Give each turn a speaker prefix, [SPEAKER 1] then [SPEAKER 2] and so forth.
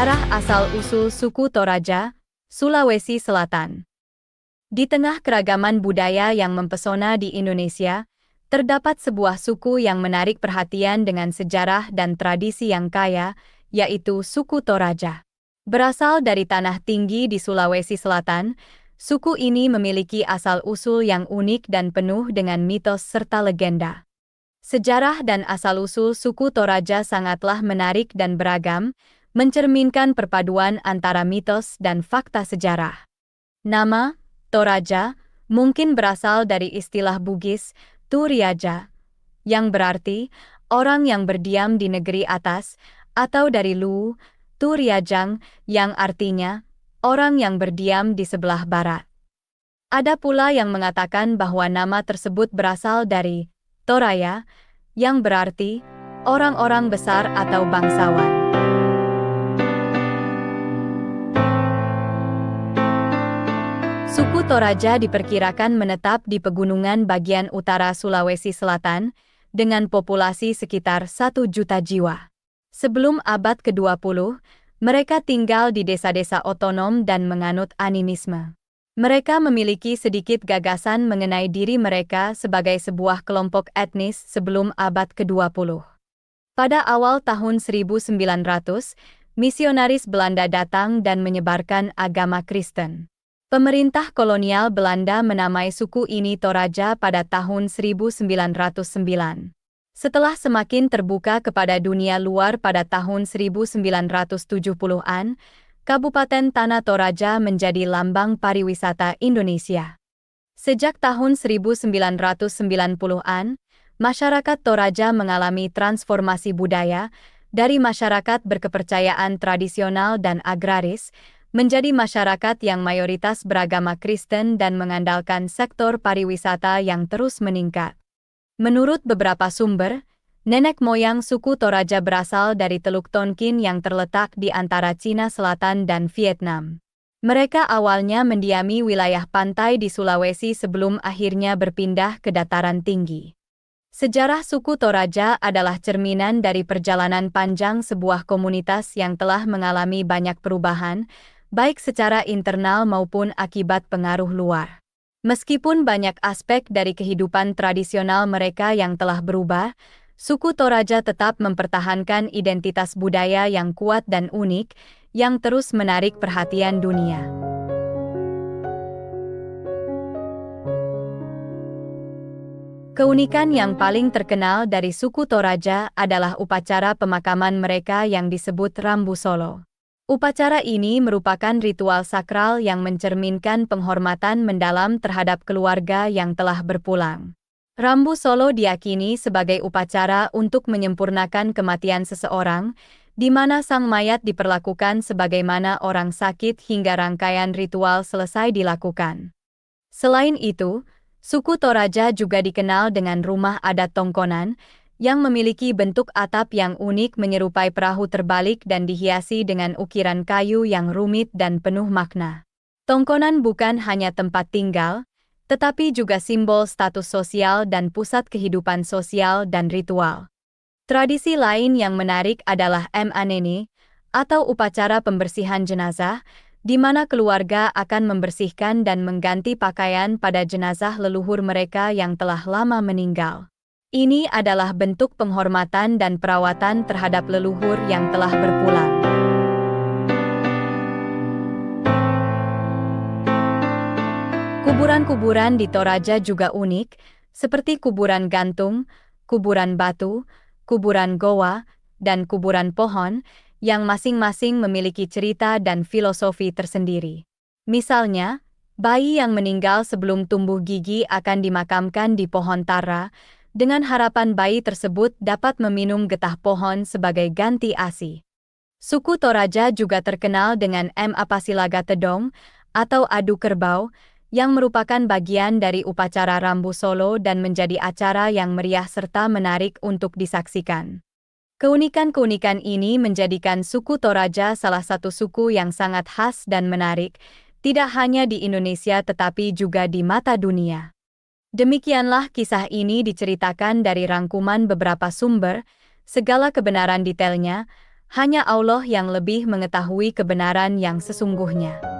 [SPEAKER 1] Sejarah asal-usul suku Toraja, Sulawesi Selatan. Di tengah keragaman budaya yang mempesona di Indonesia, terdapat sebuah suku yang menarik perhatian dengan sejarah dan tradisi yang kaya, yaitu suku Toraja. Berasal dari tanah tinggi di Sulawesi Selatan, suku ini memiliki asal-usul yang unik dan penuh dengan mitos serta legenda. Sejarah dan asal-usul suku Toraja sangatlah menarik dan beragam, mencerminkan perpaduan antara mitos dan fakta sejarah. Nama, Toraja, mungkin berasal dari istilah Bugis, Turiaja, yang berarti orang yang berdiam di negeri atas, atau dari Lu, Turiajang, yang artinya orang yang berdiam di sebelah barat. Ada pula yang mengatakan bahwa nama tersebut berasal dari Toraya, yang berarti orang-orang besar atau bangsawan. Suku Toraja diperkirakan menetap di pegunungan bagian utara Sulawesi Selatan, dengan populasi sekitar 1 juta jiwa. Sebelum abad ke-20, mereka tinggal di desa-desa otonom dan menganut animisme. Mereka memiliki sedikit gagasan mengenai diri mereka sebagai sebuah kelompok etnis sebelum abad ke-20. Pada awal tahun 1900, misionaris Belanda datang dan menyebarkan agama Kristen. Pemerintah kolonial Belanda menamai suku ini Toraja pada tahun 1909. Setelah semakin terbuka kepada dunia luar pada tahun 1970-an, Kabupaten Tanah Toraja menjadi lambang pariwisata Indonesia. Sejak tahun 1990-an, masyarakat Toraja mengalami transformasi budaya dari masyarakat berkepercayaan tradisional dan agraris, menjadi masyarakat yang mayoritas beragama Kristen dan mengandalkan sektor pariwisata yang terus meningkat. Menurut beberapa sumber, nenek moyang suku Toraja berasal dari Teluk Tonkin yang terletak di antara Cina Selatan dan Vietnam. Mereka awalnya mendiami wilayah pantai di Sulawesi sebelum akhirnya berpindah ke dataran tinggi. Sejarah suku Toraja adalah cerminan dari perjalanan panjang sebuah komunitas yang telah mengalami banyak perubahan, baik secara internal maupun akibat pengaruh luar. Meskipun banyak aspek dari kehidupan tradisional mereka yang telah berubah, suku Toraja tetap mempertahankan identitas budaya yang kuat dan unik, yang terus menarik perhatian dunia. Keunikan yang paling terkenal dari suku Toraja adalah upacara pemakaman mereka yang disebut Rambu Solo. Upacara ini merupakan ritual sakral yang mencerminkan penghormatan mendalam terhadap keluarga yang telah berpulang. Rambu Solo diyakini sebagai upacara untuk menyempurnakan kematian seseorang, di mana sang mayat diperlakukan sebagaimana orang sakit hingga rangkaian ritual selesai dilakukan. Selain itu, suku Toraja juga dikenal dengan rumah adat Tongkonan, yang memiliki bentuk atap yang unik menyerupai perahu terbalik dan dihiasi dengan ukiran kayu yang rumit dan penuh makna. Tongkonan bukan hanya tempat tinggal, tetapi juga simbol status sosial dan pusat kehidupan sosial dan ritual. Tradisi lain yang menarik adalah Manene, atau upacara pembersihan jenazah, di mana keluarga akan membersihkan dan mengganti pakaian pada jenazah leluhur mereka yang telah lama meninggal. Ini adalah bentuk penghormatan dan perawatan terhadap leluhur yang telah berpulang. Kuburan-kuburan di Toraja juga unik, seperti kuburan gantung, kuburan batu, kuburan goa, dan kuburan pohon, yang masing-masing memiliki cerita dan filosofi tersendiri. Misalnya, bayi yang meninggal sebelum tumbuh gigi akan dimakamkan di pohon tara, dengan harapan bayi tersebut dapat meminum getah pohon sebagai ganti ASI. Suku Toraja juga terkenal dengan Apasilaga Tedong, atau adu kerbau, yang merupakan bagian dari upacara Rambu Solo dan menjadi acara yang meriah serta menarik untuk disaksikan. Keunikan-keunikan ini menjadikan suku Toraja salah satu suku yang sangat khas dan menarik, tidak hanya di Indonesia tetapi juga di mata dunia. Demikianlah kisah ini diceritakan dari rangkuman beberapa sumber, segala kebenaran detailnya Hanya Allah yang lebih mengetahui kebenaran yang sesungguhnya.